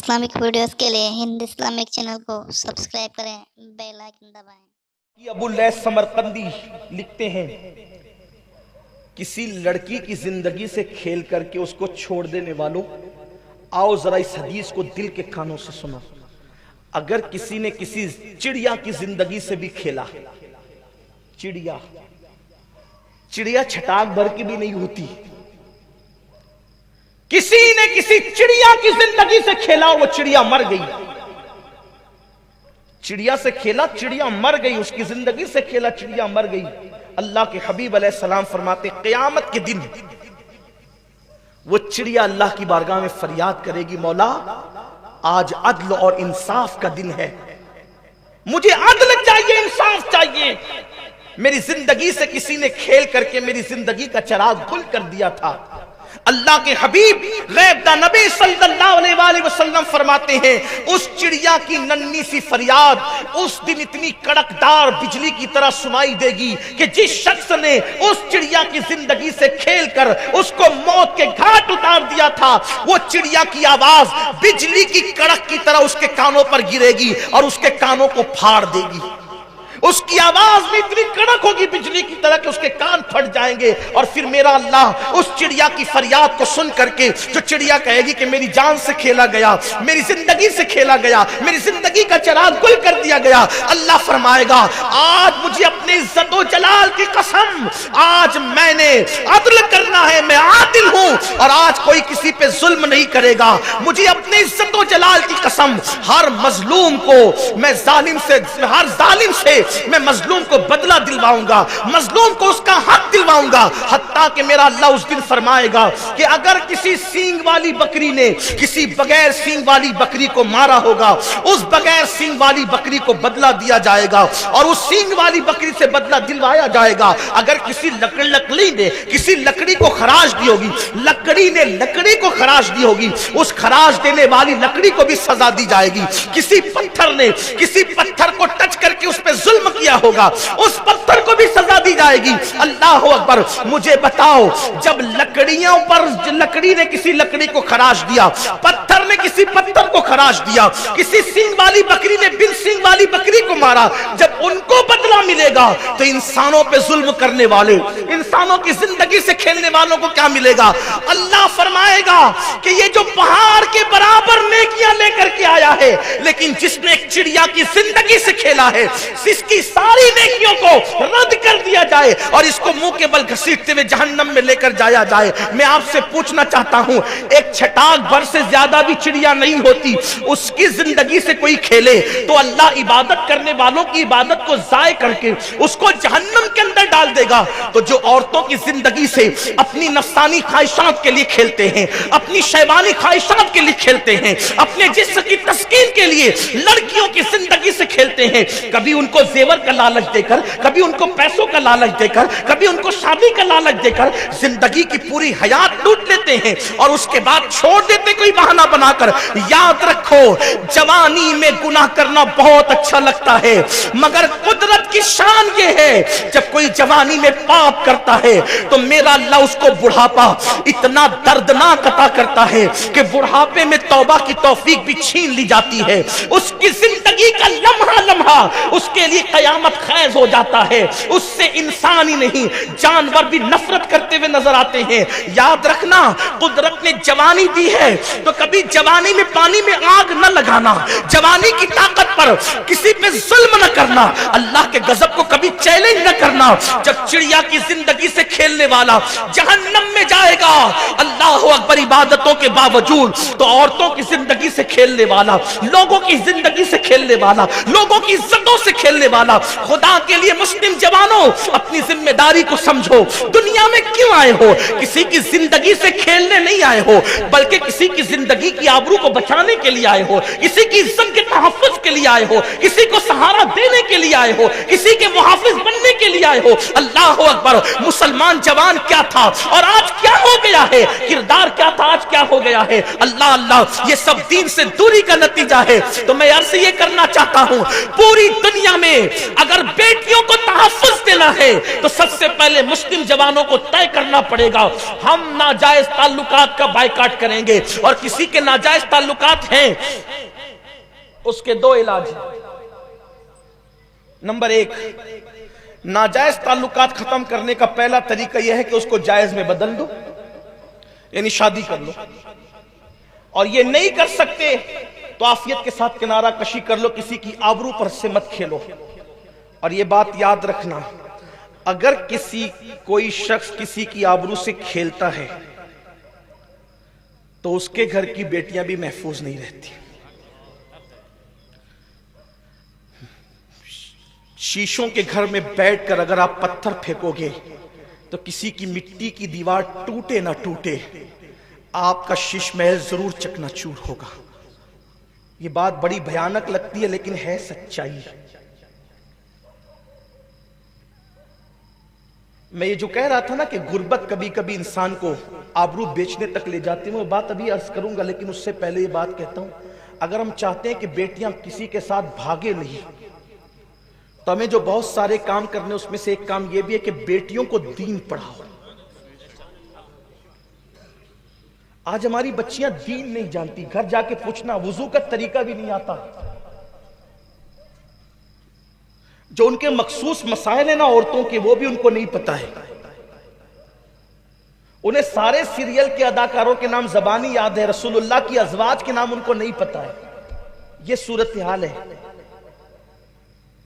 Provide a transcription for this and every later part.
Islamic videos کے لیے ہند Islamic channel کو سبسکرائب کریں، بیل آئکن دبائیں۔ ابو لیث سمرقندی لکھتے ہیں کسی لڑکی کی زندگی سے کھیل کر کے اس کو چھوڑ دینے والوں، آؤ ذرا اس حدیث کو دل کے کانوں سے سنو۔ اگر کسی نے کسی چڑیا کی زندگی سے بھی کھیلا، چڑیا چھٹاک بھر کی بھی نہیں ہوتی، کسی نے کسی چڑیا کی زندگی سے کھیلا، وہ چڑیا مر گئی، چڑیا سے کھیلا، چڑیا مر گئی، اس کی زندگی سے کھیلا، چڑیا مر گئی۔ اللہ کے حبیب علیہ السلام فرماتے قیامت کے دن وہ چڑیا اللہ کی بارگاہ میں فریاد کرے گی، مولا آج عدل اور انصاف کا دن ہے، مجھے عدل چاہیے، انصاف چاہیے، میری زندگی سے کسی نے کھیل کر کے میری زندگی کا چراغ گل کر دیا تھا۔ اللہ کے حبیب غیب دا نبی صلی اللہ علیہ وآلہ وسلم فرماتے ہیں اس چڑیا کی ننھی سی فریاد اس دن اتنی کڑکدار بجلی کی طرح سنائی دے گی کہ جس شخص نے اس چڑیا کی زندگی سے کھیل کر اس کو موت کے گھاٹ اتار دیا تھا، وہ چڑیا کی آواز بجلی کی کڑک کی طرح اس کے کانوں پر گرے گی اور اس کے کانوں کو پھاڑ دے گی۔ اس کی آواز میں اتنی کڑک ہوگی بجلی کی طرح کہ اس کے کان پھٹ جائیں گے، اور پھر میرا اللہ اس چڑیا کی فریاد کو سن کر کے، جو چڑیا کہے گی کہ میری جان سے کھیلا گیا، میری زندگی سے کھیلا گیا، میری زندگی کا چراغ گل کر دیا گیا، اللہ فرمائے گا آج مجھے اپنے عزت و جلال کی قسم، آج میں نے عدل کرنا ہے، میں عادل ہوں اور آج کوئی کسی پہ ظلم نہیں کرے گا، مجھے اپنے عزت و جلال کی قسم، ہر مظلوم کو میں ہر ظالم سے میں مظلوم کو بدلہ دلواؤں گا، مظلوم کو اس کا حق دلواؤں گا، حتیٰ کہ میرا اللہ اس دن فرمائے گا کہ اگر کسی سینگ والی بکری نے کسی بغیر سینگ والی بکری کو مارا ہوگا، اس بغیر سینگ والی بکری کو بدلہ دیا جائے گا اور اس سینگ والی بکری سے بدلہ دلوایا جائے گا۔ اگر کسی لکڑی نے کسی لکڑی کو خراش دی ہوگی، لکڑی نے لکڑی کو خراش دی ہوگی، اس خراش دینے والی لکڑی کو بھی سزا دی جائے گی۔ کسی پتھر نے کسی پتھر کو ٹچ کر کے اس پہ ظلم کیا ہوگا، اس پتھر کو بھی سزا دی جائے گی۔ اللہ اکبر، مجھے بتاؤ جب لکڑیوں پر لکڑی نے کسی لکڑی کو خراش دیا، پتھر نے کسی پتھر کو خراش دیا، کسی سینگ والی بکری نے بن سینگ والی بکری کو مارا، جب ان کو بدلہ ملے گا تو انسانوں پہ ظلم کرنے والے، انسانوں کی زندگی سے کھیلنے والوں کو کیا ملے گا؟ اللہ فرمائے گا کہ یہ جو پہاڑ کے برابر نیکیاں لے کر کے آیا ہے، لیکن جس نے ایک چڑیا کی زندگی سے کھیلا ہے، اس کی ساری نیکیوں کو رد کر دیا جائے اور اس کو منہ کے بل گھسیٹتے ہوئے جہنم میں لے کر جایا جائے۔ میں آپ سے پوچھنا چاہتا ہوں، ایک چھٹاک بھر سے زیادہ بھی چڑیا نہیں ہوتی، اس کی زندگی سے کوئی کھیلے تو اللہ عبادت کرنے والوں کی عبادت کو ضائع کر کے اس کو جہنم کے اندر ڈال دے گا۔ تو جو عورتوں کی زندگی سے اپنی نفسانی خواہشات کے لیے کھیلتے ہیں، اپنی شیطانی خواہشات کے لیے کھیلتے ہیں، اپنے جسم کی تسکین کے لیے لڑکیوں کی زندگی سے کھیلتے ہیں، کبھی ان کو زیور کا لالچ دے کر، کبھی ان کو پیسوں کا لالچ دے کر، کبھی ان کو شادی کا لالچ دے کر زندگی کی پوری حیات لوٹ لیتے ہیں اور اس کے بعد چھوڑ دیتے کوئی بہانہ بنا کر۔ یاد رکھو جوانی میں گناہ کرنا بہت اچھا لگتا ہے، مگر قدرت کی شان یہ ہے جب کوئی جوانی میں پاپ کرتا ہے تو میرا اللہ اس کو بڑھاپا اتنا دردناک عطا کرتا ہے کہ بڑھاپے میں توبہ کی توفیق بھی چھین لی جاتی ہے، اس کی زندگی کا لمحہ لمحہ اس کے لیے قیامت خیز ہو جاتا ہے، اس سے انسان ہی نہیں جانور بھی نفرت کرتے ہوئے نظر آتے ہیں۔ یاد رکھنا قدرت نے جوانی دی ہے تو کبھی جوانی میں پانی میں آگ نہ لگانا، جوانی کی طاقت پر کسی پہ ظلم نہ کرنا، اللہ کے غضب کو کبھی چیلنج نہ کرنا۔ جب چڑیا کی زندگی سے کھیلنے والا جہنم میں جائے گا، اللہ اکبر، عبادتوں کے باوجود تو عورتوں کی زندگی سے کھیلنے والا، لوگوں کی زندگی سے کھیلنے والا، لوگوں کی عزتوں سے کھیلنے والا، خدا کے لیے مسلم جوانوں اپنی ذمہ داری کو سمجھو۔ دنیا میں کیوں آئے ہو؟ کسی کی زندگی سے کھیلنے نہیں آئے ہو، بلکہ کسی کی زندگی کی آبرو کو بچانے کے لیے آئے ہو، کسی کی عزت کے तहफ़्फ़ुज़ के लिए आए हो, किसी को सहारा देने के लिए आए हो, किसी के मुहाफ़िज़ बनने के लिए आए हो। अल्लाह अकबर। मुसलमान जवान क्या था और आज क्या हो गया है, किरदार क्या था आज क्या हो गया है। अल्लाह अल्लाह, ये सब दीन से दूरी का नतीजा है। तो मैं अर्ज़ ये करना चाहता हूं, पूरी दुनिया में अगर बेटियों को तहफ़्फ़ुज़ देना है तो सबसे पहले मुस्लिम जवानों को तय करना पड़ेगा, हम नाजायज ताल्लुकात का बायकाट करेंगे। और किसी के नाजायज ताल्लुकात हैं, उसके दो इलाज हैं। नंबर एक, नाजायज ताल्लुकात खत्म करने का पहला तरीका यह है कि उसको जायज में बदल दो, यानी शादी कर लो। और ये नहीं कर सकते तो आफियत के साथ किनारा कशी कर लो, किसी की आबरू पर से मत खेलो। और ये बात याद रखना, अगर कोई शख्स किसी की आबरू से खेलता है तो उसके घर की बेटियां भी महफूज नहीं रहती। शीशों के घर में बैठकर अगर आप पत्थर फेंकोगे तो किसी की मिट्टी की दीवार टूटे ना टूटे, आपका शीश महल जरूर चकनाचूर होगा। ये बात बड़ी भयानक लगती है लेकिन है सच्चाई। मैं ये जो कह रहा था ना कि गुर्बत कभी कभी इंसान को आबरू बेचने तक ले जाती है, मैं बात अभी अर्ज करूंगा, लेकिन उससे पहले ये बात कहता हूं, अगर हम चाहते हैं कि बेटियां किसी के साथ भागे नहीं तो हमें जो बहुत सारे काम करने, उसमें से एक काम यह भी है कि बेटियों को दीन पढ़ाओ। आज हमारी बच्चियां दीन नहीं जानती, घर जाके पूछना वुजू का तरीका भी नहीं आता। जो उनके मखसूस मसाइल है ना औरतों के, वो भी उनको नहीं पता है। उन्हें सारे सीरियल के अदाकारों के नाम ज़बानी याद है, रसूलुल्लाह की अज़वाज के नाम उनको नहीं पता है। यह सूरत हाल है।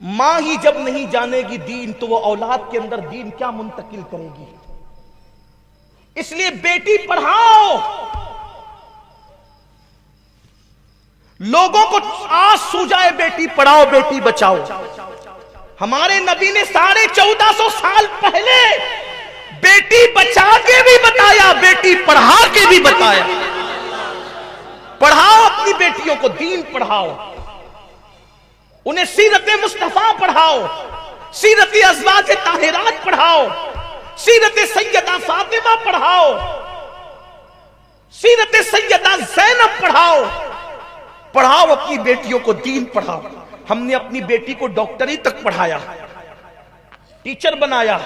मां ही जब नहीं जानेगी दीन तो वो औलाद के अंदर दीन क्या मुंतकिल करेगी। इसलिए बेटी पढ़ाओ, लोगों को आस सूझाए, बेटी पढ़ाओ बेटी बचाओ। हमारे नबी ने 1450 साल पहले बेटी बचा के भी बताया, बेटी पढ़ा के भी बताया। पढ़ाओ अपनी बेटियों को, दीन पढ़ाओ, उन्हें सीरत मुस्तफा पढ़ाओ, सीरत अज़वाज ताहिरात पढ़ाओ, सीरत सैयदा फातिमा पढ़ाओ, सीरत सैयदा ज़ैनब पढ़ाओ। पढ़ाओ अपनी बेटियों को, दीन पढ़ाओ। हमने अपनी बेटी को डॉक्टरी तक पढ़ाया, टीचर बनाया,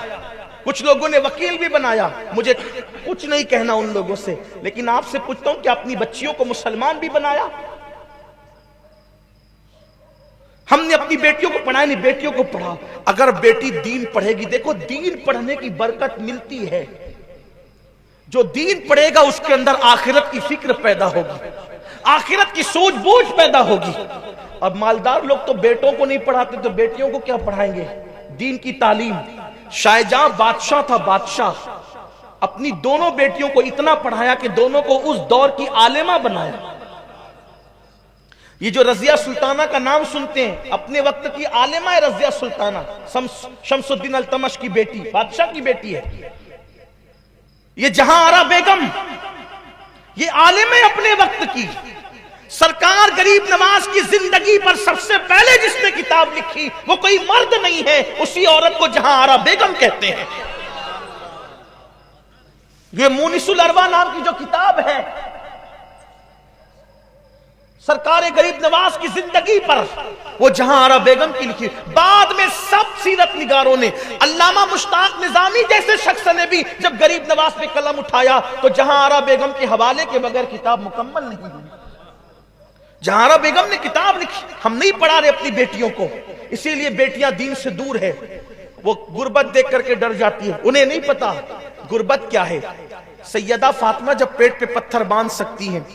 कुछ लोगों ने वकील भी बनाया। मुझे कुछ नहीं कहना उन लोगों से, लेकिन आपसे पूछता हूं कि अपनी बच्चियों को मुसलमान भी बनाया? हमने अपनी बेटियों को पढ़ाया नहीं, बेटियों को पढ़ा। अगर बेटी दीन पढ़ेगी, देखो दीन पढ़ने की बरकत मिलती है। जो दीन पढ़ेगा उसके अंदर आखिरत की फिक्र पैदा होगी, आखिरत की सूझबूझ पैदा होगी। अब मालदार लोग तो बेटों को नहीं पढ़ाते तो बेटियों को क्या पढ़ाएंगे? दीन की तालीम। शाहजहां बादशाह था, बादशाह अपनी दोनों बेटियों को इतना पढ़ाया कि दोनों को उस दौर की आलिमा बनाया। ये जो रजिया सुल्ताना का नाम सुनते हैं, अपने वक्त की आलिमा है रजिया सुल्ताना, शमसुद्दीन अल्तमश की बेटी, बादशाह की बेटी है। ये जहां आरा बेगम, ये आलिम है अपने वक्त की। सरकार गरीब नवाज की जिंदगी पर सबसे पहले जिसने किताब लिखी वो कोई मर्द नहीं है, उसी औरत को जहां आरा बेगम कहते हैं। ये मुनिसुल अरवा नाम की जो किताब है सरकार गरीब नवाज की जिंदगी पर, वो जहां आरा बेगम की लिखी। बाद में सब सीरत निगारों ने, अल्लामा मुश्ताक निजामी जैसे शख्स ने भी जब गरीब नवाज पे कलम उठाया तो जहां आरा बेगम के हवाले के बगैर किताब मुकम्मल नहीं हुई। जहां आरा बेगम ने किताब लिखी, हम नहीं पढ़ा रहे अपनी बेटियों को, इसीलिए बेटियां दीन से दूर है। वो गुर्बत देख करके डर जाती है, उन्हें नहीं पता गुर्बत क्या है। सैयदा फातिमा जब पेट पे पत्थर बांध सकती हैं,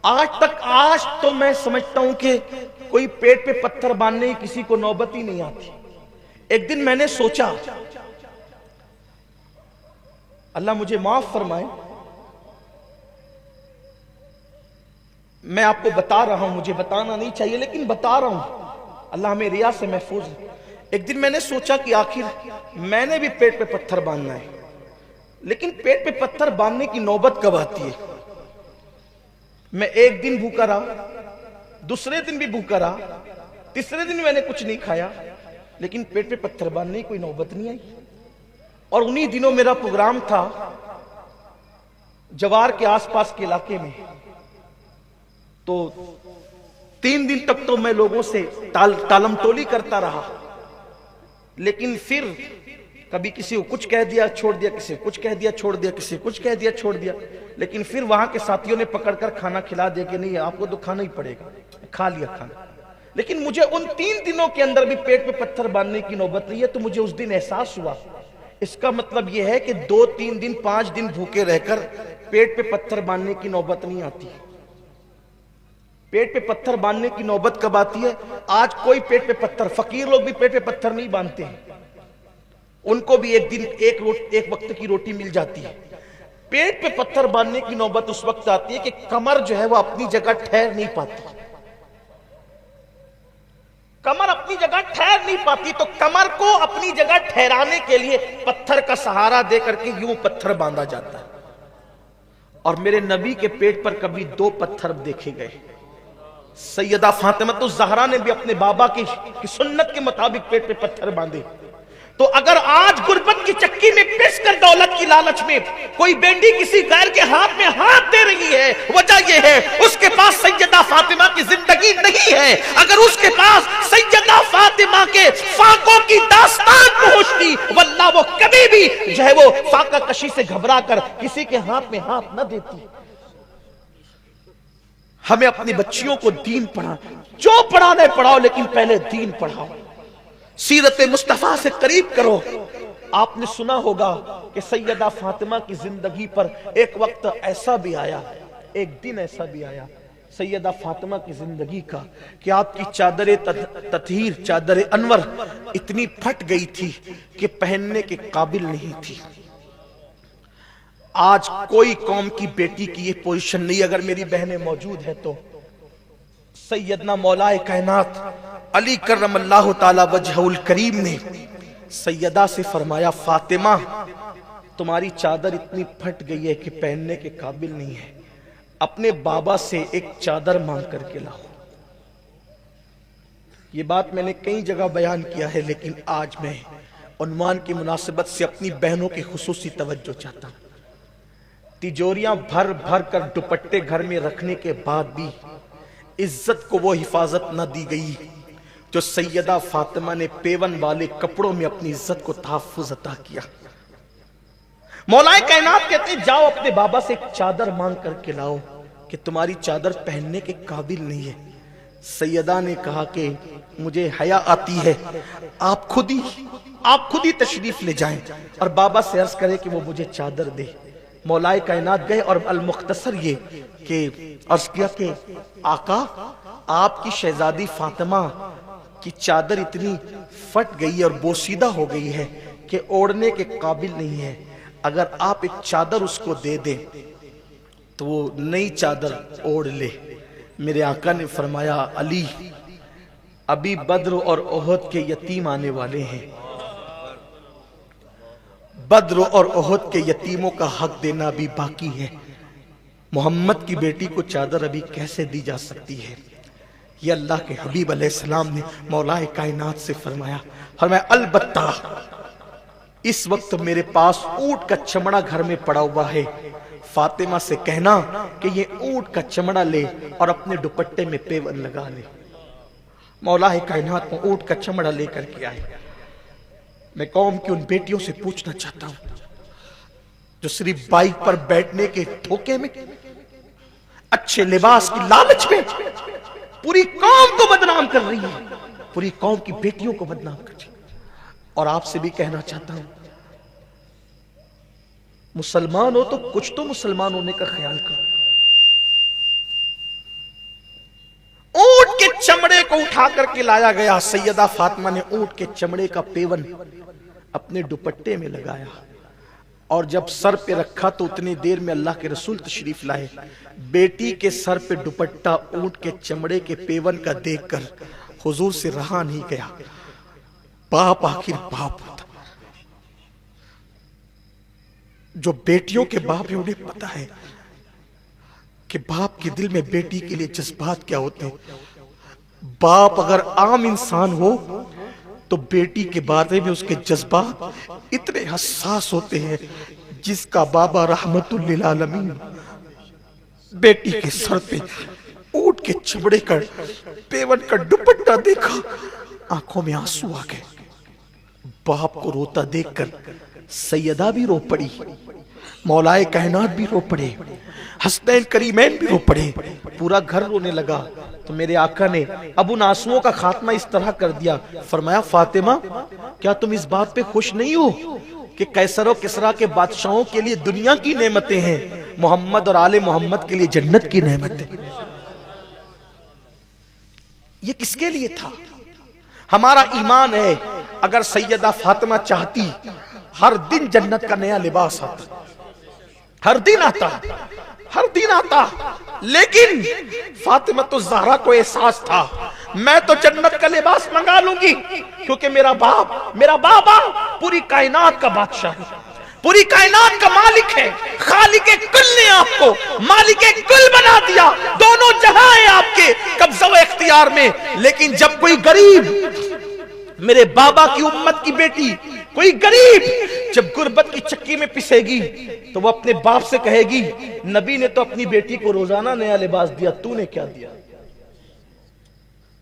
आज तो मैं समझता हूं कि कोई पेट पे पत्थर बांधने की किसी को नौबत ही नहीं आती। एक दिन मैंने सोचा, अल्लाह मुझे माफ फरमाए, मैं आपको बता रहा हूं, मुझे बताना नहीं चाहिए लेकिन बता रहा हूं, अल्लाह हमें रिया से महफूज है। एक दिन मैंने सोचा कि आखिर मैंने भी पेट पे पत्थर बांधना है, लेकिन पेट पे पत्थर बांधने की नौबत कब आती है? मैं एक दिन भूखा रहा, दूसरे दिन भी भूखा रहा, तीसरे दिन मैंने कुछ नहीं खाया, लेकिन पेट पे पत्थर बांधने की कोई नौबत नहीं आई। और उन्हीं दिनों मेरा प्रोग्राम था जवार के आसपास के इलाके में, तो 3 दिन तक तो मैं लोगों से टालम टोली करता रहा, लेकिन फिर कभी किसी को कुछ कह दिया छोड़ दिया, किसी को कुछ कह दिया छोड़ दिया, किसी को कुछ कह दिया छोड़ दिया, लेकिन फिर वहां के साथियों ने पकड़कर खाना खिला दिया कि नहीं आपको तो खाना ही पड़ेगा, खा लिया खाना। लेकिन मुझे उन 3 दिनों के अंदर भी पेट पे पत्थर बांधने की नौबत नहीं है। तो मुझे उस दिन एहसास हुआ, इसका मतलब यह है कि 2-3 दिन 5 दिन भूखे रहकर पेट पे पत्थर बांधने की नौबत नहीं आती। पेट पे पत्थर बांधने की नौबत कब आती है? आज कोई पेट पे पत्थर, फकीर लोग भी पेट पे पत्थर नहीं बांधते हैं, उनको भी एक दिन एक वक्त की रोटी मिल जाती है। पेट पे पत्थर बांधने की नौबत उस वक्त आती है कि कमर जो है वो अपनी जगह ठहर नहीं पाती। कमर अपनी जगह ठहर नहीं पाती, तो कमर को अपनी जगह ठहराने के लिए पत्थर का सहारा दे करके यूं पत्थर बांधा जाता है। और मेरे नबी के पेट पर कभी 2 पत्थर देखे गए। सैयदा फातिमा तो ज़हरा ने भी अपने बाबा की सुन्नत के मुताबिक पेट पे पत्थर बांधे। तो अगर आज गुर्बत की चक्की में पिस कर दौलत की लालच में कोई बेटी किसी गैर के हाथ में हाथ दे रही है, वजह यह है उसके पास सैयदा फातिमा की जिंदगी नहीं है। अगर उसके पास सैयदा फातिमा के फाकों की दास्तान पहुंचती, वल्लाह वो कभी भी जो है वो फाका कशी से घबरा कर किसी के हाथ में हाथ न देती। हमें अपनी बच्चियों को दीन पढ़ा, जो पढ़ाना है पढ़ाओ, लेकिन पहले दीन पढ़ाओ, सीरत मुस्तफा से करीब करो। आपने सुना होगा कि सैयदा फातिमा की जिंदगी पर एक वक्त ऐसा भी आया, एक दिन ऐसा भी आया सैयदा फातिमा की जिंदगी का कि आपकी चादर ततहीर, चादर अनवर इतनी फट गई थी कि पहनने के काबिल नहीं थी। आज कोई कौम की बेटी की ये पोजीशन नहीं। अगर मेरी बहनें मौजूद है तो सैयदना मौलाए कायनात अली करमल्लाहु ताला वजहुल करीम ने सैयदा से फरमाया, फातिमा तुम्हारी चादर इतनी फट गई है कि पहनने के काबिल नहीं है, अपने बाबा से एक चादर मांग करके लाओ। ये बात मैंने कई जगह बयान किया है, लेकिन आज मैं उन्वान की मुनासिबत से अपनी बहनों की खुसूसी तवज्जो चाहता हूं। तिजोरियां भर भर कर दुपट्टे घर में रखने के बाद भी इज्जत को वो हिफाजत न दी गई जो सैयदा फातिमा ने पेवन वाले कपड़ों में अपनी इज्जत को तहफ्फुज अता किया। मौलाए कायनात कहते हैं, जाओ अपने बाबा से एक चादर मांग करके लाओ कि तुम्हारी चादर पहनने के काबिल नहीं है। सैयदा ने कहा कि मुझे हया आती है, आप खुद ही तशरीफ ले जाएं और बाबा से अर्ज करें कि वो मुझे चादर दे। मौलाए कायनात गए और अल-मुख्तसर ये कि अर्ज किया कि आका आपकी शहजादी फातिमा की चादर इतनी फट गई और बोसीदा हो गई है कि ओढ़ने के काबिल नहीं है, अगर आप एक चादर उसको दे दें तो वो नई चादर ओढ़ ले। मेरे आका ने फरमाया, अली अभी बद्र और ओहद के यतीम आने वाले हैं, बद्र और ओहद के यतीमों का हक देना भी बाकी है। मोहम्मद की बेटी को चादर अभी कैसे दी जा सकती है? ये अल्लाह के हबीब अलैहिस्सलाम ने मौलाए कायनात से फरमाया, अलबत्ता इस वक्त मेरे पास ऊंट का चमड़ा घर में पड़ा हुआ है, फातिमा से कहना कि ये ऊंट का चमड़ा ले और अपने दुपट्टे में पेवन लगा ले। मौलाए कायनात को ऊंट का चमड़ा लेकर के आए। मैं कौम की उन बेटियों से पूछना चाहता हूं जो सिर्फ बाइक पर बैठने के धोखे में, अच्छे लिबास की लालच में पूरी कौम को बदनाम कर रही है, पूरी कौम की बेटियों को बदनाम कर रही है। और आपसे भी कहना चाहता हूं, मुसलमान हो तो कुछ तो मुसलमान होने का ख्याल करो। ऊंट के चमड़े को उठा करके लाया गया। सैयदा फातिमा ने ऊंट के चमड़े का पेवन अपने दुपट्टे में लगाया और जब सर पे रखा तो उतनी देर में अल्लाह के रसूल तशरीफ लाए। बेटी के सर पे दुपट्टा ऊंट के चमड़े के पेवन का देखकर हुजूर से रहा नहीं गया। बाप आखिर बाप होता, जो बेटियों के बाप है उन्हें पता है कि बाप के दिल में बेटी के लिए जज्बात क्या होते हैं। باپ اگر عام انسان ہو تو بیٹی کے بارے میں اس کے جذبات اتنے حساس ہوتے ہیں. جس کا بابا رحمت للعالمین بیٹی کے سر پہ اونٹ کے چمڑے کا پیون کا دوپٹہ دیکھا, آنکھوں میں آنسو آ گئے. باپ کو روتا دیکھ کر سیدہ بھی رو پڑی, مولائے کائنات بھی رو پڑے, حسنین کریمین بھی رو پڑے, پورا گھر رونے لگا. تو میرے آقا نے اب ان آنسوؤں کا خاتمہ اس طرح کر دیا, فرمایا فاطمہ کیا تم اس بات پہ خوش نہیں ہو کہ قیصر و کسریٰ کے بادشاہوں کے لیے دنیا کی نعمتیں ہیں, محمد اور آل محمد کے لیے جنت کی نعمتیں. یہ کس کے لیے تھا؟ ہمارا ایمان ہے اگر سیدہ فاطمہ چاہتی ہر دن جنت کا نیا لباس آتا, ہر دن آتا, ہر دن آتا, لیکن فاطمہ تو زہرا کو احساس تھا میں تو جنت کا لباس منگا لوں گی کیونکہ میرا بابا پوری کائنات کا بادشاہ ہے, پوری کائنات کا مالک ہے. خالق کل نے آپ کو مالک کل بنا دیا, دونوں جہاں ہیں آپ کے قبضہ و اختیار میں. لیکن جب کوئی غریب, میرے بابا کی امت کی بیٹی کوئی غریب جب غربت کی چکی میں پسے گی تو وہ اپنے باپ سے کہے گی نبی نے تو اپنی بیٹی کو روزانہ نیا لباس دیا, تو نے کیا دیا؟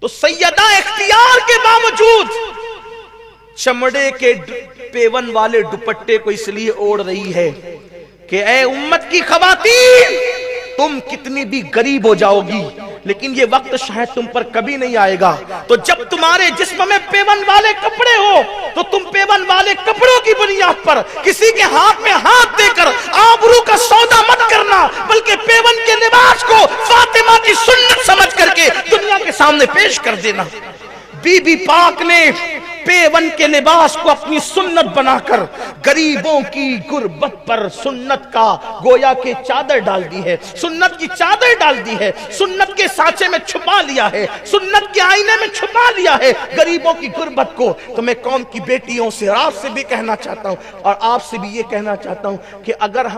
تو سیدہ اختیار کے باوجود چمڑے کے پیون والے دوپٹے کو اس لیے اوڑھ رہی ہے کہ اے امت کی خواتین, تم کتنی بھی غریب ہو جاؤ گی لیکن یہ وقت شاید تم پر کبھی نہیں آئے گا. تو جب تمہارے جسم میں پیون والے کپڑے ہو تو تم پیون والے کپڑوں کی بنیاد پر کسی کے ہاتھ میں ہاتھ دے کر آبرو کا سودا مت کرنا, بلکہ پیون کے لباس کو فاطمہ کی سنت سمجھ کر کے دنیا کے سامنے پیش کر دینا. بی بی پاک نے پیون کے لباس کو اپنی سنت بنا کر غریبوں کی غربت پر سنت کا گویا کہ چادر ڈال دی ہے, سنت کی چادر ڈال دی ہے, سنت کے سانچے میں چھپا لیا ہے, سنت کے آئینے میں چھپا لیا ہے غریبوں کی غربت کو. تو میں قوم کی بیٹیوں سے, آپ سے بھی کہنا چاہتا ہوں اور آپ سے بھی یہ کہنا چاہتا ہوں کہ اگر ہم